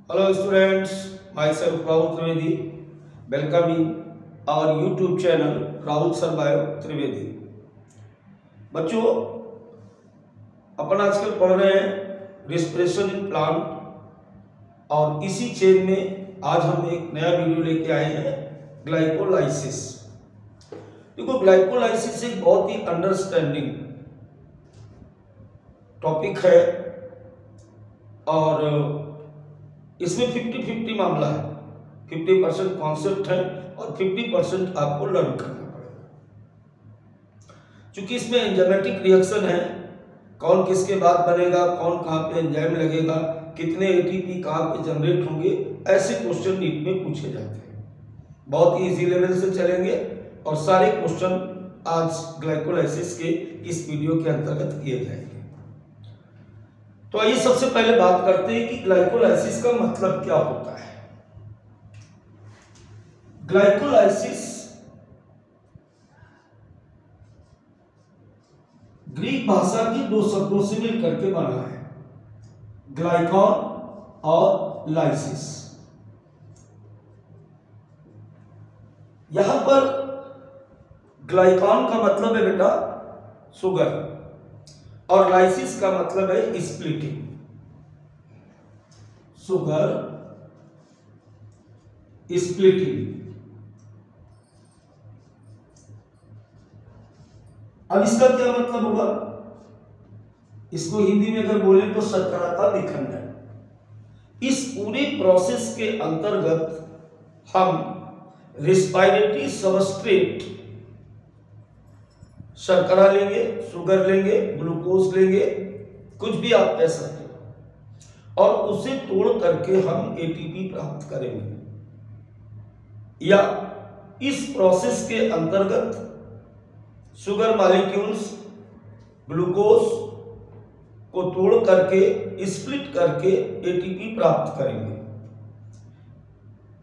Hello students, myself Rahul Trivedi, welcoming our YouTube channel Rahul Sarbayo Trivedi। बच्चों अपन आजकल पढ़ रहे हैं रिस्पिरेशन इन प्लांट और इसी चेन में आज हम एक नया वीडियो लेके आए हैं ग्लाइकोलाइसिस। देखो ग्लाइकोलाइसिस एक बहुत ही अंडरस्टैंडिंग टॉपिक है और इसमें 50-50 मामला है। 50% कॉन्सेप्ट है और 50% आपको लर्न करना पड़ेगा। क्योंकि इसमें एंजाइमेटिक रिएक्शन है, कौन किसके बाद बनेगा, कौन कहाँ पे एंजाइम लगेगा, कितने एटीपी कहाँ पे जनरेट होंगे, ऐसे क्वेश्चन नीट में पूछे जाते हैं। बहुत ही इजी लेवल से चलेंगे और सारे क्वेश्चन आज ग्लाइकोलाइसिस के इस वीडियो के अंतर्गत किए जाएंगे। तो आइए सबसे पहले बात करते हैं कि ग्लाइकोलाइसिस का मतलब क्या होता है। ग्लाइकोलाइसिस ग्रीक भाषा की दो शब्दों से मिलकर के बना है, ग्लाइकॉन और लाइसिस। यहां पर ग्लाइकॉन का मतलब है बेटा शुगर और लाइसिस का मतलब है स्प्लिटिंग। Sugar splitting. अब इसका क्या मतलब होगा, इसको हिंदी में अगर बोले तो शर्करा का विखंडन। इस पूरे प्रोसेस के अंतर्गत हम रेस्पिरेटरी सबस्ट्रेट शर्करा लेंगे, शुगर लेंगे, ग्लूकोज लेंगे, कुछ भी आप कह सकते हो, और उसे तोड़ करके हम एटीपी प्राप्त करेंगे। या इस प्रोसेस के अंतर्गत शुगर मॉलिक्यूल्स ग्लूकोज को तोड़ करके स्प्लिट करके एटीपी प्राप्त करेंगे।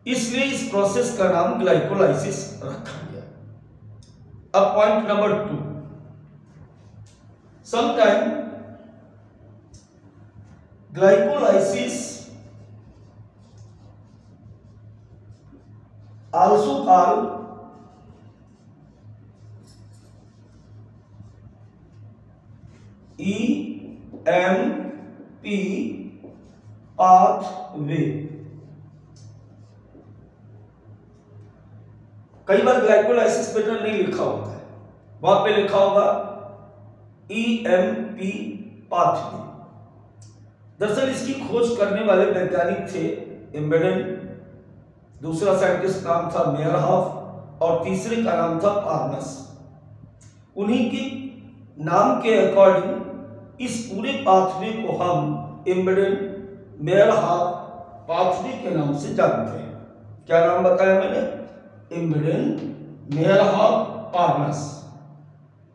इसलिए इस प्रोसेस का नाम ग्लाइकोलाइसिस रखा गया। अब point number 2, sometime glycolysis also called EMP pathway। कई बार ग्लाइकोलाइसिस बेटा नहीं लिखा होता है, वहां पे लिखा होगा EMP पाथवे। दरअसल इसकी खोज करने वाले वैज्ञानिक थे एम्बेडेन, दूसरा साइंटिस्ट नाम था मेयरहॉफ और तीसरे का नाम था पार्नस। उन्हीं के नाम के अकॉर्डिंग इस पूरे पाथवे को हम एम्बेडेन मेयरहॉफ पाथवे के नाम से जानते हैं। क्या नाम बताया मैंने? एम्बेडेन मेयरहॉफ पार्नस।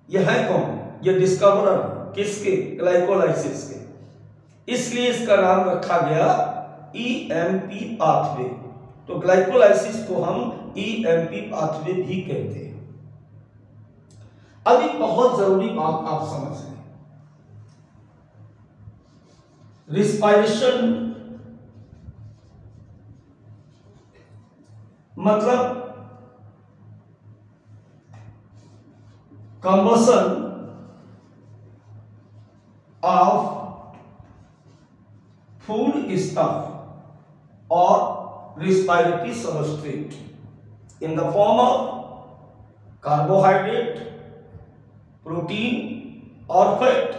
यह है कौन? ये डिस्कवरर किसके? ग्लाइकोलाइसिस के। इसलिए इसका नाम रखा गया EMP पाथवे। तो ग्लाइकोलाइसिस को हम EMP पाथवे भी कहते हैं। अब एक बहुत जरूरी बात आप समझ लें, रिस्पायरेशन मतलब कंबशन ऑफ फूड स्टफ और respiratory substrate in the form of carbohydrate, protein और फैट।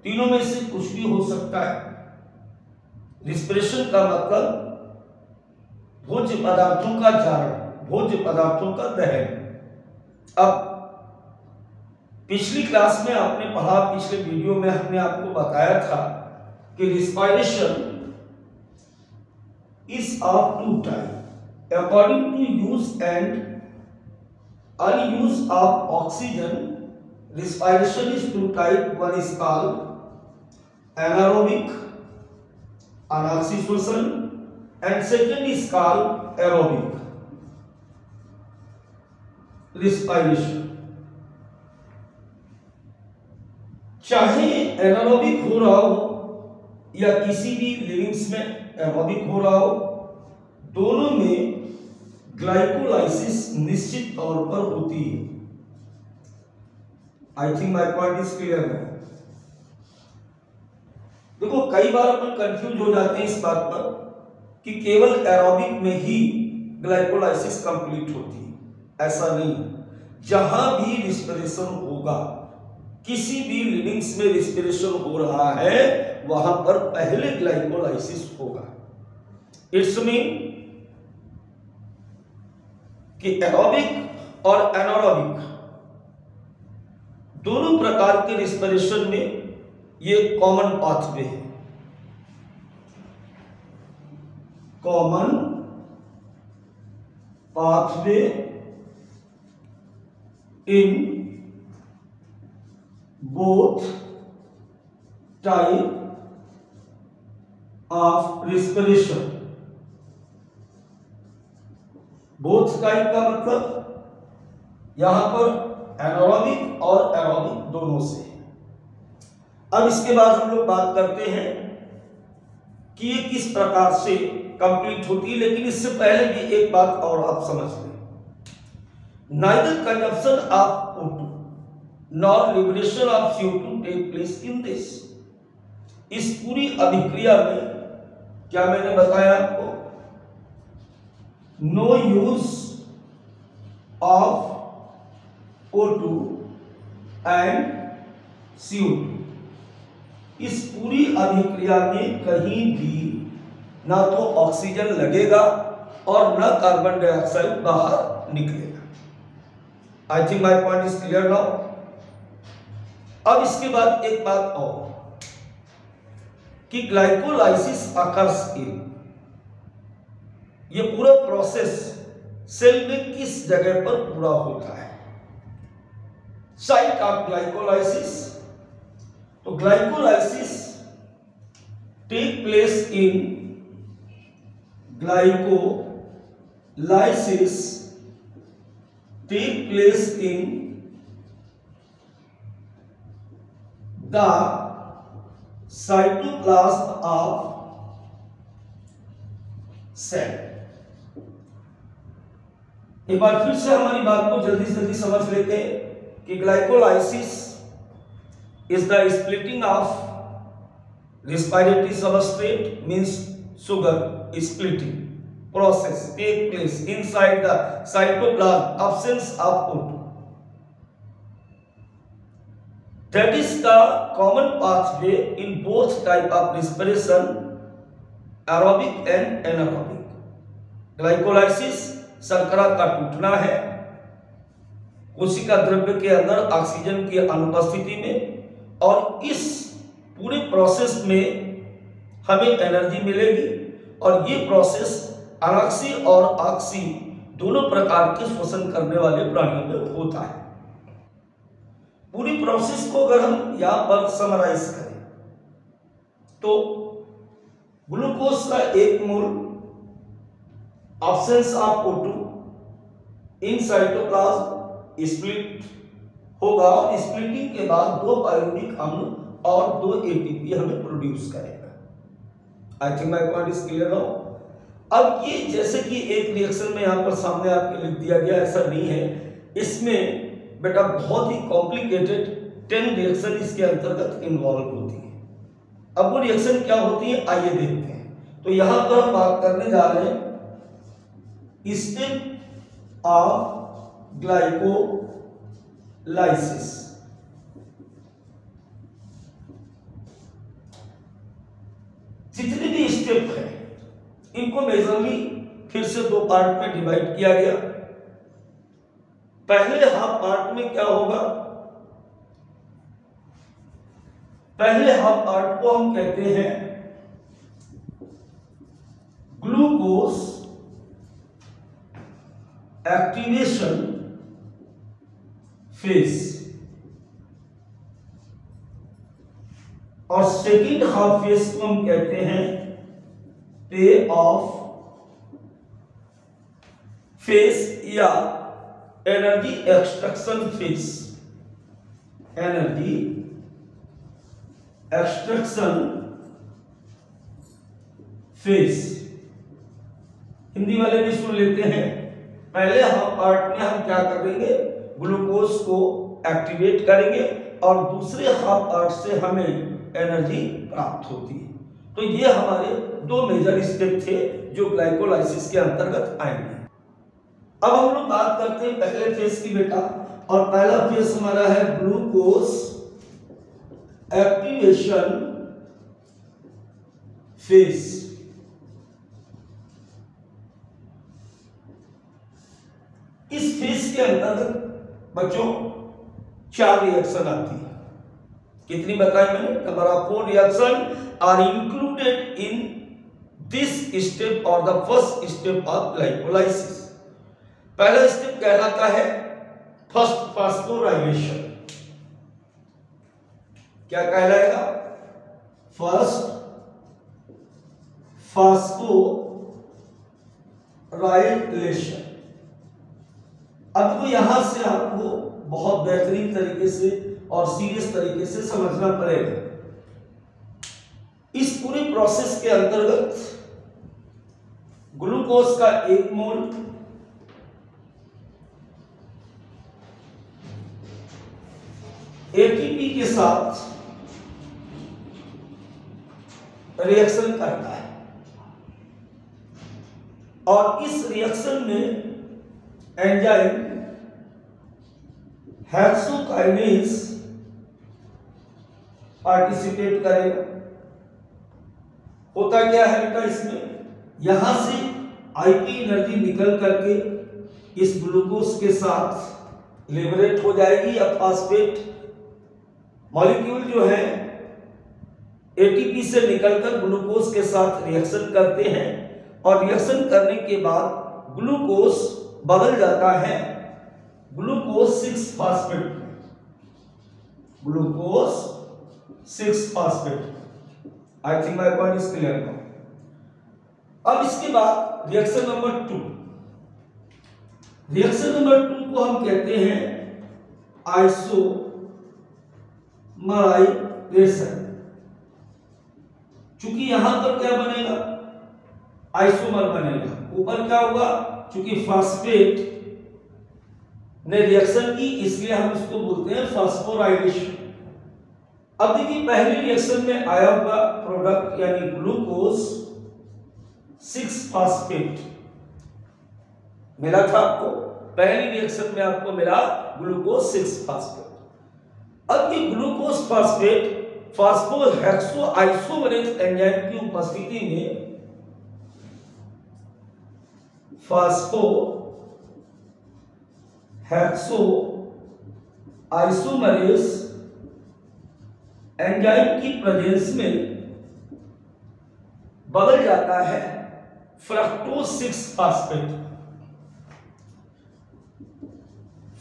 तीनों में से कुछ भी हो सकता है। रिस्पिरेशन का मतलब भोज्य पदार्थों का जारण, भोज्य पदार्थों का दहन। अब पिछली क्लास में आपने पढ़ा, पिछले वीडियो में हमने आपको बताया था कि respiration is of two types according to use and unuse of oxygen. Respiration is two types. One is called anaerobic, anaxyshwashan, and second is called aerobic respiration। चाहे एनारोबिक हो रहा हो या किसी भी लिविंग्स में एरोबिक हो रहा हो, दोनों में ग्लाइकोलाइसिस निश्चित तौर पर होती है। I think my point is clear है। देखो कई बार अपन कंफ्यूज हो जाते हैं इस बात पर कि केवल एरोबिक में ही ग्लाइकोलाइसिस कंप्लीट होती है। ऐसा नहीं, जहां भी रिस्पिरेशन होगा, किसी भी लिविंग्स में रिस्पिरेशन हो रहा है, वहां पर पहले ग्लाइकोलाइसिस होगा। इट्स मीन कि एरोबिक और एनारोबिक दोनों प्रकार के रिस्पिरेशन में ये कॉमन पाथवे है। Common pathway in both type of respiration. Both type का मतलब यहां पर एनारोबिक और एरोबिक दोनों से। अब इसके बाद हम लोग बात करते हैं कि ये किस प्रकार से कंप्लीट होती है, लेकिन इससे पहले भी एक बात और आप समझ लें। Neither consumption of O2 nor liberation of CO2 take place in this. इस पूरी अभिक्रिया में क्या मैंने बताया आपको? No use of O2 and CO2। इस पूरी अभिक्रिया में कहीं भी ना तो ऑक्सीजन लगेगा और ना कार्बन डाइऑक्साइड बाहर निकलेगा। I think my point is clear now. अब इसके बाद एक बात और कि ग्लाइकोलाइसिस अकर्स इन, ये पूरा प्रोसेस सेल में किस जगह पर पूरा होता है? Site of glycolysis. तो glycolysis take place in glycolysis take place in the cytoplasm of cell. एक बार फिर से हमारी बात को जल्दी जल्दी समझ लेते हैं कि glycolysis is the splitting of respiratory substrate, means sugar splitting process take place inside the cytoplasm, absence of O2. That is the common pathway in both type of respiration, aerobic and anaerobic. Glycolysis शर्करा का टूटना है कोशिका द्रव्य के अंदर oxygen की अनुपस्थिति में, और इस पूरे प्रोसेस में हमें एनर्जी मिलेगी, और ये प्रोसेस अनाक्सी और ऑक्सी दोनों प्रकार के श्वसन करने वाले प्राणियों में होता है। पूरी प्रोसेस को अगर हम यहां पर समराइज करें तो ग्लूकोज का 1 mole, absence of O2 in cytoplasm, split होगा, और स्प्लिटिंग के बाद 2 पायरुविक अम्ल और 2 ATP हमें प्रोड्यूस करेगा। I think my point is clear now. अब ये जैसे कि एक रिएक्शन में यहां पर सामने आपके लिख दिया गया, ऐसा नहीं है। इसमें बेटा बहुत ही कॉम्प्लिकेटेड 10 रिएक्शन इसके अंतर्गत इन्वॉल्व होती है। अब वो रिएक्शन क्या होती है आइए देखते हैं। तो यहां पर हम बात करने जा रहे हैं स्टेप ऑफ ग्लाइकोलाइसिस। जितने भी स्टेप है इनको मेजरली फिर से 2 पार्ट में डिवाइड किया गया। पहले हाफ पार्ट में क्या होगा? पहले हाफ पार्ट को हम कहते हैं ग्लूकोज एक्टिवेशन फेज, और सेकेंड हाफ फेज को हम कहते हैं पे ऑफ फेज या energy extraction phase. Energy extraction phase. Hindi वाले भी सुन लेते हैं। पहले हम पार्ट में हम क्या करेंगे, ग्लूकोज को एक्टिवेट करेंगे और दूसरे हाफ पार्ट से हमें एनर्जी प्राप्त होती है। तो ये हमारे दो मेजर स्टेप थे जो ग्लाइकोलाइसिस के अंतर्गत आएंगे। अब हम लोग बात करते हैं पहले फेज की बेटा, और पहला फेज हमारा है ग्लूकोज एक्टिवेशन फेज। इस फेज के अंतर्गत बच्चों 4 रिएक्शन आती है। कितनी बताई मैंने? Number of 4 reaction are included in this step और the first step of glycolysis. पहला स्टेप कहलाता है फर्स्ट फास्फोराइलेशन। क्या कहलाएगा? First phosphorylation. अब तो यहां से आपको बहुत बेहतरीन तरीके से और सीरियस तरीके से समझना पड़ेगा। इस पूरे प्रोसेस के अंतर्गत ग्लूकोज का 1 मोल एटीपी के साथ रिएक्शन करता है और इस रिएक्शन में एंजाइम हेक्सोकाइनेज पार्टिसिपेट करेगा। होता क्या है बेटा इसमें, यहां से आईपी एनर्जी निकल करके इस ग्लूकोज के साथ लिबरेट हो जाएगी या फास्फेट मॉलिक्यूल जो है एटीपी से निकलकर ग्लूकोज के साथ रिएक्शन करते हैं और रिएक्शन करने के बाद ग्लूकोज बदल जाता है glucose 6 phosphate. Glucose 6 phosphate. I think my point is clear now. अब इसके बाद रिएक्शन नंबर 2। रिएक्शन नंबर 2 को हम कहते हैं आइसोमराइजेशन। चूंकि यहां पर क्या बनेगा, आइसोमर बनेगा। ऊपर क्या होगा, चूंकि फास्फेट ने रिएक्शन की इसलिए हम इसको बोलते हैं फास्फोराइलेशन। अब देखिए पहली रिएक्शन में आया हुआ प्रोडक्ट यानी ग्लूकोज 6 फास्फेट मिला था आपको। पहली रिएक्शन में आपको मिला ग्लूकोज 6 फास्फेट। अब ये ग्लूकोज फास्फेट फास्फोहेक्सो आइसोमरेज एंजाइम की उपस्थिति में फास्फो हेक्सो आइसोमरेज एंजाइम की प्रेजेंस में बदल जाता है फ्रक्टोज 6 फास्फेट।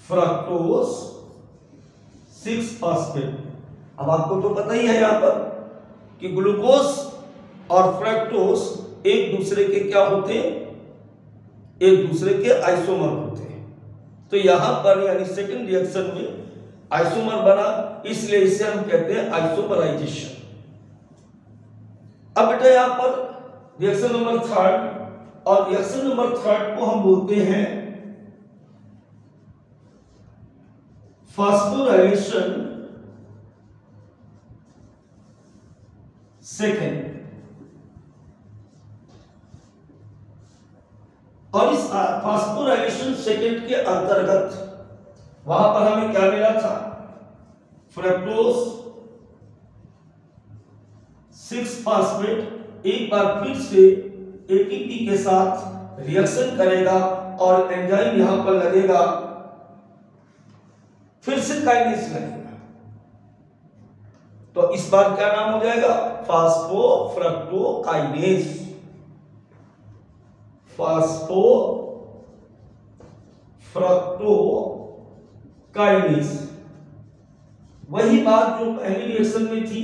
Fructose 6 phosphate. अब आपको तो पता ही है यहां पर कि ग्लूकोज और फ्रक्टोज एक दूसरे के क्या होते हैं, एक दूसरे के आइसोमर होते हैं। तो यहां पर यानी सेकंड रिएक्शन में आइसोमर बना, इसलिए इसे हम कहते हैं आइसोमराइजेशन। अब बेटा यहां पर रिएक्शन नंबर 3 और रिएक्शन नंबर 3 को हम बोलते हैं फास्फोराइलेशन सेकेंड। और इस फास्फोराइलेशन सेकेंड के अंतर्गत वहां पर हमें क्या मिला था, फ्रक्टोज 6 फास्फेट एक बार फिर से एटीपी के साथ रिएक्शन करेगा और एंजाइम यहां पर लगेगा, फिर से काइनेज लगेगा। तो इस बार क्या नाम हो जाएगा, फास्फोफ्रक्टोकाइनेज। फास्फोफ्रक्टोकाइनेज। वही बात जो पहली रिएक्शन में थी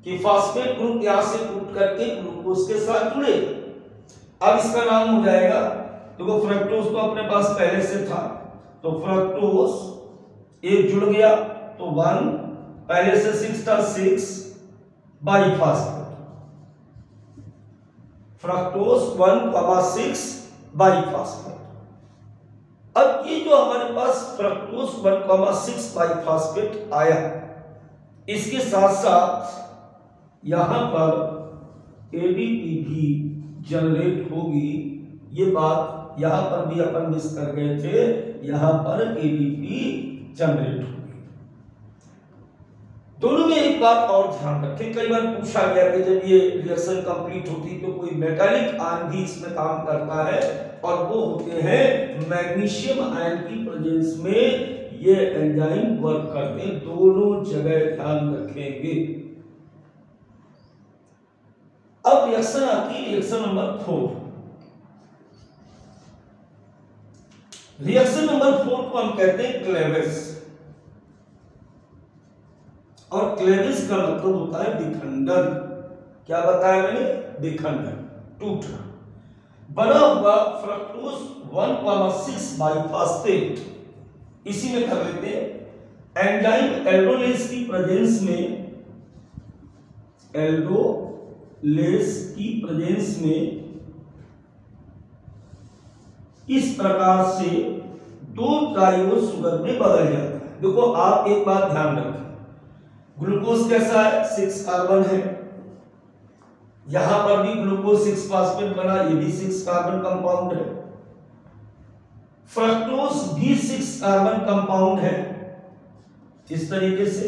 कि फास्फेट ग्रुप यहां से टूट करके ग्लूकोज के साथ जुड़े। अब इसका नाम हो जाएगा, देखो फ्रक्टोज तो अपने पास पहले से था, तो फ्रक्टोज एक जुड़ गया तो 1, पहले से 6 था 6 बाइफास्फेट। Fructose 1,6 biphosphate. अब ये जो हमारे पास फ्रक्टोज 1,6 बाइफॉस्फेट आया, इसके साथ साथ यहां पर एडीपी भी जनरेट होगी। ये बात यहां पर भी अपन मिस कर गए थे, यहां पर एडीपी जनरेट होगी। दोनों में एक बात और ध्यान रखें, कई बार पूछा गया कि जब ये रिएक्शन कंप्लीट होती तो कोई मेटालिक आयन भी इसमें काम करता है, और वो होते हैं मैग्नीशियम आयन की प्रेजेंस में ये एंजाइम वर्क करते हैं। दोनों जगह ध्यान रखेंगे। अब रिएक्शन आती है रिएक्शन नंबर 4। रिएक्शन नंबर 4 को हम कहते हैं क्लेवेज, और क्लेवेज का मतलब होता है विखंडन। क्या बताया मैंने? विखंडन, टूटना। बना हुआ फ्रक्टोज 1,6 बाइफॉस्फेट, इसी में कर लेते हैं। एंजाइम एल्डोलेस की प्रेजेंस में, एल्डोलेस की प्रेजेंस में इस प्रकार से 2 ट्राइओ शुगर में बदल जाता है। देखो आप एक बात ध्यान रखें, ग्लूकोज कैसा है? 6 कार्बन है। यहां पर भी ग्लूकोज 6 फास्फेट बना, ये भी 6 कार्बन कंपाउंड है। फ्रक्टोज भी 6 कार्बन कंपाउंड है। इस तरीके से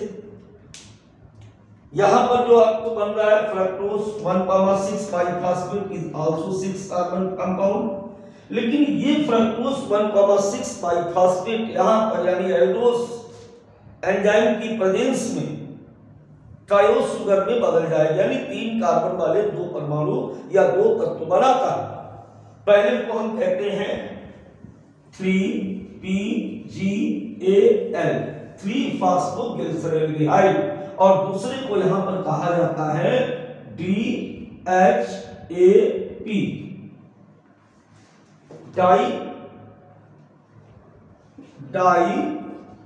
यहां पर जो आपको बन रहा है fructose 1,6 biphosphate is also 6 carbon compound. लेकिन ये फ्रक्टोज 1,6 बाइफॉस्फेट यहां पर यानी एल्डोस एंजाइम की प्रेजेंस में ट्राइओ शुगर में बदल जाएगा, यानी 3 कार्बन वाले 2 परमाणु या 2 तत्व बनाता है। पहले को हम कहते हैं 3PGAL, 3-फॉस्फोग्लिसरैल्डिहाइड, और दूसरे को यहां पर कहा जाता है DHAP,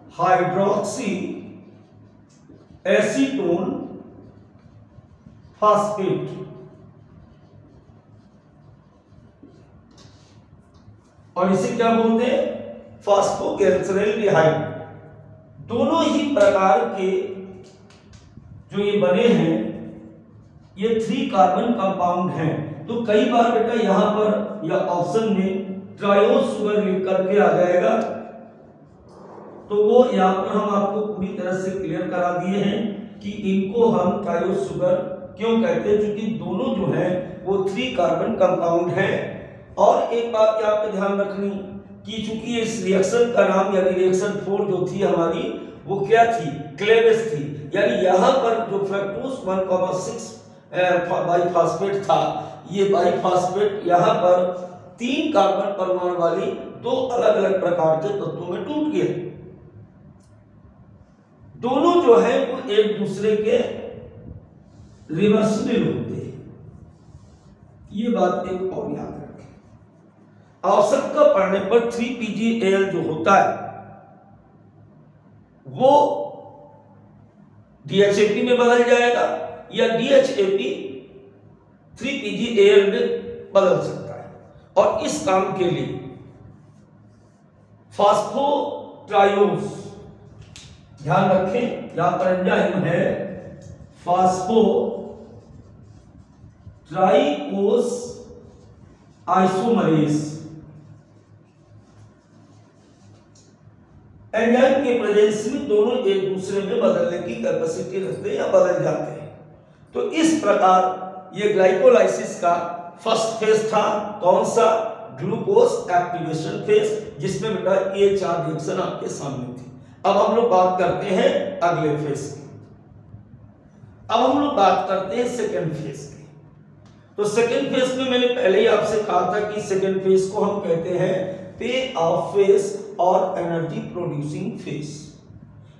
डाइहाइड्रोक्सी एसीटोन फास्फेट। और इसे क्या बोलते हैं? फॉस्फोग्लिसरैल्डिहाइड। दोनों ही प्रकार के जो ये बने हैं ये 3 कार्बन कंपाउंड हैं। तो कई बार बेटा यहां पर या ऑप्शन में ट्राइओ शुगर लिख करके आ जाएगा, तो वो यहां पर हम आपको पूरी तरह से क्लियर करा दिए हैं कि इनको हम ट्राइओ शुगर क्यों कहते हैं, क्योंकि दोनों जो है वो 3 कार्बन कंपाउंड हैं। और एक बात क्या आपको ध्यान रखनी कि चूंकि इस रिएक्शन का नाम यानी रिएक्शन 4 जो थी हमारी वो क्या थी? क्लेवेज थी। यानी यहां पर जो फ्रक्टोज 1,6 बाइफॉस्फेट था, ये बाइफॉस्फेट यहां पर 3 कार्बन परमाणु वाली 2 अलग अलग प्रकार के तत्वों में टूट गए। दोनों जो है वो एक दूसरे के रिवर्सिबल होते हैं। ये बात एक और याद रखें। आवश्यकता पड़ने पर 3PGAL जो होता है वो DHAP में बदल जाएगा, या DHAP 3PGAL में बदल सकता है। और इस काम के लिए फॉस्फोट्राइओस, ध्यान रखें यहां पर एंजाइम है फॉस्फोट्राइओस आइसोमरेज। एंजाइम के प्रेजेंस में दोनों एक दूसरे में बदलने की कैपेसिटी रखते हैं या बदल जाते हैं। तो इस प्रकार ये ग्लाइकोलाइसिस का फर्स्ट फेज था। कौन सा? ग्लूकोज एक्टिवेशन फेज, जिसमें बेटा ये 4 रिएक्शन आपके सामने थी। अब हम लोग बात करते हैं अगले फेज की। अब हम लोग बात करते हैं सेकेंड फेज की। तो सेकेंड फेज में मैंने पहले ही आपसे कहा था कि सेकेंड फेज को हम कहते हैं पे ऑफ फेज और एनर्जी प्रोड्यूसिंग फेज।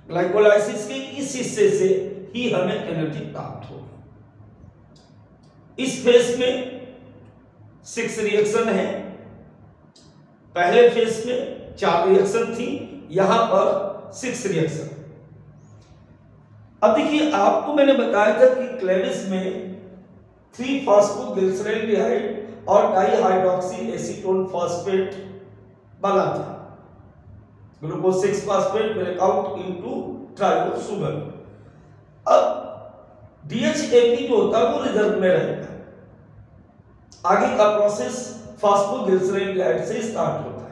ग्लाइकोलाइसिस के इस हिस्से से ही हमें एनर्जी प्राप्त होगी। इस फेज में 6 रिएक्शन है। पहले फेज में 4 रिएक्शन थी, यहां पर 6 रिएक्शन। अब देखिए आपको मैंने बताया था कि क्लेवेज में 3-फॉस्फोग्लिसरैल्डिहाइड और डाइहाइड्रोक्सी एसीटोन फॉस्फेट बना था। Glucose 6 phosphate will count into trio sugar. अब DHAP जो होता है वो रिजर्व में रहेगा। आगे का प्रोसेस फॉस्फोग्लिसरेल्डिहाइड से स्टार्ट होता है।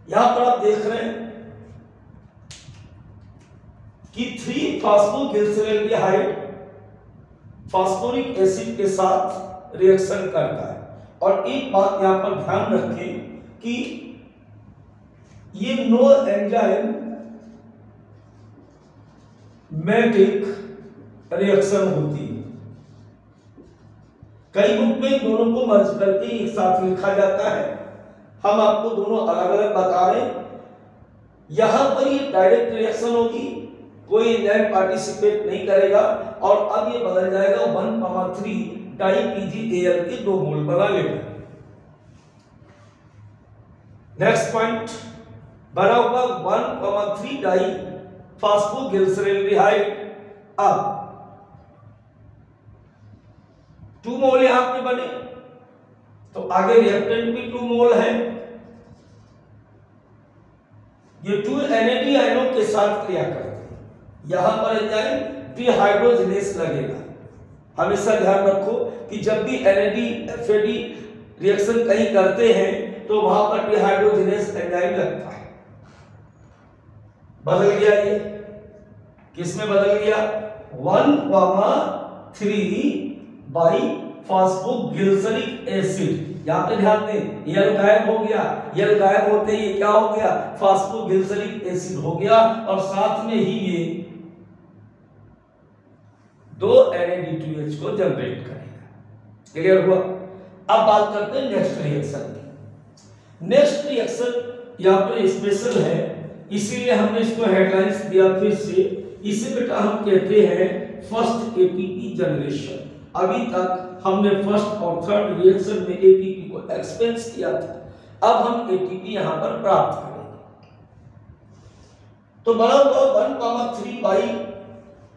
यहां पर आप देख रहे हैं कि 3 फॉस्फोग्लिसरेल्डिहाइड फास्फोरिक एसिड के साथ रिएक्शन करता है। और एक बात यहां पर ध्यान रखें कि ये नो एंजाइम मैटिक रिएक्शन होती है। कई बुक में दोनों को मर्ज करके एक साथ लिखा जाता है, हम आपको दोनों अलग अलग बता रहे हैं। यहां पर ये डायरेक्ट रिएक्शन होगी, कोई एंजाइम पार्टिसिपेट नहीं करेगा और अब ये बदल जाएगा 1,3 डाई-PgAl के 2 मोल बना लेगा। नेक्स्ट पॉइंट बना हुआ 1,3 डाई फॉस्फोग्लिसरेल्डिहाइड। अब 2 मोल यहां पे बने तो आगे रिएक्टेंट भी 2 मोल है। ये 2 NAD आयनों के साथ क्रिया करते हैं। यहां पर एंजाइम डिहाइड्रोजिनेस लगेगा। हमेशा ध्यान रखो कि जब भी NAD FAD रिएक्शन कहीं करते हैं तो वहां पर डिहाइड्रोजिनेस एंजाइम लगता है। बदल गया, ये किसमें बदल गया? 1,3 बाई फॉस्फोग्लिसरिक एसिड। यहां पे ध्यान दें, L गायब हो गया। L गायब होते ही क्या हो गया? फॉस्फोग्लिसरिक एसिड हो गया और साथ में ही ये 2 NAD2H को जनरेट करेगा। क्लियर हुआ? अब बात करते हैं नेक्स्ट रिएक्शन की। नेक्स्ट रिएक्शन यहां पर स्पेशल है, इसीलिए हमने इसको हेडलाइंस दिया फिर से। इसे बेटा हम कहते हैं फर्स्ट ATP जनरेशन। अभी तक हमने फर्स्ट और थर्ड रिएक्शन में ATP को एक्सपेंस किया था, अब हम ATP यहां पर प्राप्त करेंगे। तो बना हुआ 1,3 बाई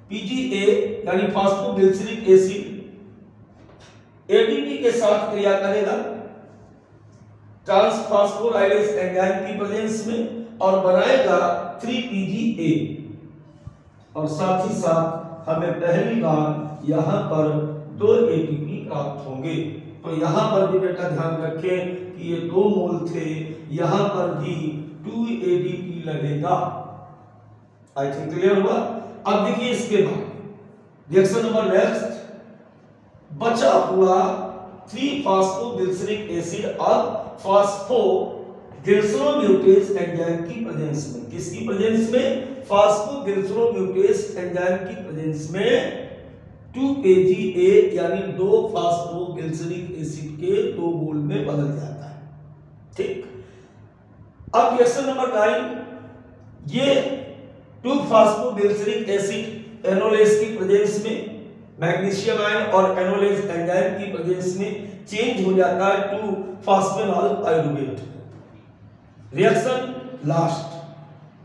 PgA यानी फॉस्फोग्लिसरिक एसिड ADP के साथ क्रिया करेगा ट्रांसफॉस्फोराइलेज एंजाइम की प्रेजेंस में और बनाएगा 3PgA। और साथ ही साथ हमें पहली बार यहां पर 2 ATP प्राप्त होंगे। तो यहां पर भी बेटा ध्यान रखें कि ये 2 मोल थे, यहां पर भी 2 ADP लगेगा। आई थिंक क्लियर हुआ? अब देखिए इसके बाद रिएक्शन नंबर नेक्स्ट, बचा हुआ 3 फॉस्फोग्लिसरिक एसिड अब फॉस्फोग्लिसरोम्यूटेज एंजाइम की प्रेजेंस में, किसकी प्रेजेंस में? फॉस्फोग्लिसरोम्यूटेज एंजाइम की प्रेजेंस में 2PgA यानी 2 फॉस्फोग्लिसरिक एसिड के 2 मोल में बदल जाता है। ठीक, अब रिएक्शन नंबर 9, ये 2 फॉस्फोग्लिसरिक एसिड एनोलेज की प्रेजेंस में मैग्नीशियम आयन और एनोलेज एंजाइम की प्रेजेंस में चेंज हो जाता है 2 फॉस्फेनॉल पाइरुवेट। रिएक्शन लास्ट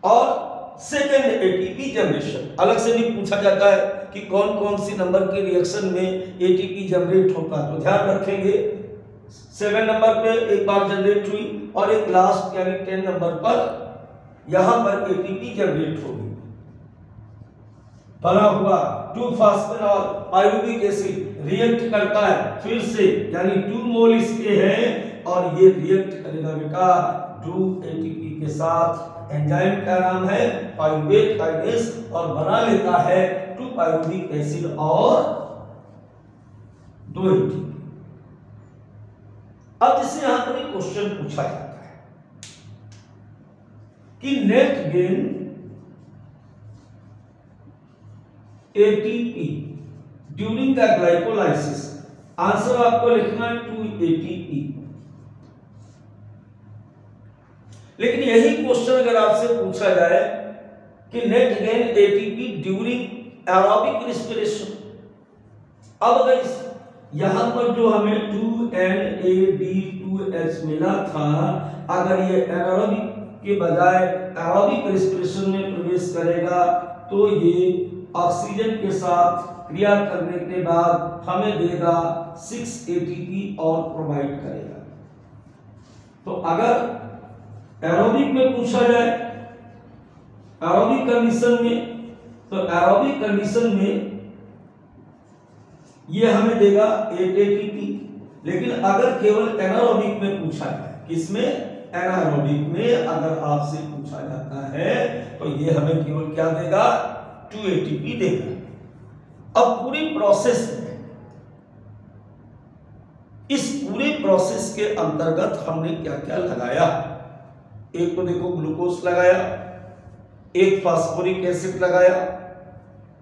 और सेकेंड ATP जनरेशन। अलग से भी पूछा जाता है कि कौन कौन सी नंबर के रिएक्शन में ATP जनरेट होता है, तो ध्यान रखेंगे 7 नंबर पे एक बार जनरेट हुई और एक लास्ट यानी 10 नंबर पर यहां पर ATP जनरेट होगी। बना हुआ 2 फॉस्फेनॉल पाइरुविक एसिड रिएक्ट करता है फिर से, यानी 2 मोल इसके हैं और ये रिएक्ट करेगा बेटा 2 ATP के साथ। एंजाइम का नाम है पाइरुवेट काइनेस और बना लेता है 2 पाइरुविक एसिड और 2 ATP। अब इससे यहां पर एक क्वेश्चन पूछा जाता है कि net gain ATP during the glycolysis. Answer आपको लिखना है 2 ATP। लेकिन यही क्वेश्चन अगर आपसे पूछा जाए कि net gain ATP during aerobic respiration, अब अगर यहां पर जो हमें 2NAD2H मिला था, अगर ये एरोबिक के बजाय एरोबिक रेस्पिरेशन में प्रवेश करेगा तो ये ऑक्सीजन के साथ क्रिया करने के बाद हमें देगा 6 ATP और प्रोवाइड करेगा। तो अगर एरोबिक में पूछा जाए, एरोबिक कंडीशन में, तो एरोबिक कंडीशन में ये हमें देगा 8 ATP। लेकिन अगर केवल एनारोबिक में पूछा जाए, किसमें, एनारोबिक में अगर आपसे पूछा जाता है तो ये हमें केवल क्या देगा, 2 ATP देगा। अब पूरी प्रोसेस में, इस पूरे प्रोसेस के अंतर्गत हमने क्या क्या लगाया, एक तो देखो ग्लूकोज लगाया, एक फास्फोरिक एसिड लगाया,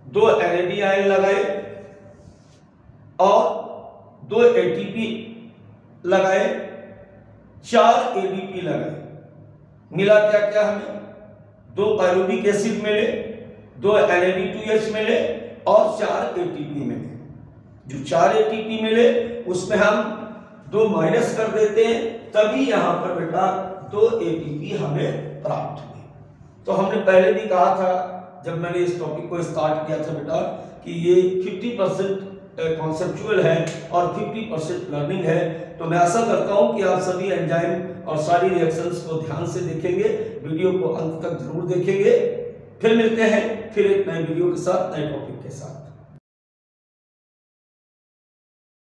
2 NADH लगाए और 2 ATP लगाए, 4 ADP लगाए। मिला क्या क्या हमें, 2 पायरुविक एसिड मिले, 2 NAD2H मिले और 4 ATP मिले। जो 4 ATP मिले उसमें हम 2 माइनस कर देते हैं, तभी यहां पर बेटा 2 ATP हमें प्राप्त हुए। तो हमने पहले भी कहा था जब मैंने इस टॉपिक को स्टार्ट किया था बेटा कि ये 50% कॉन्सेप्चुअल है और 50% लर्निंग है। तो मैं आशा करता हूं कि आप सभी एंजाइम और सारी रिएक्शंस को ध्यान से देखेंगे, वीडियो को अंत तक जरूर देखेंगे। फिर मिलते हैं फिर एक नए वीडियो के साथ, नए टॉपिक के साथ।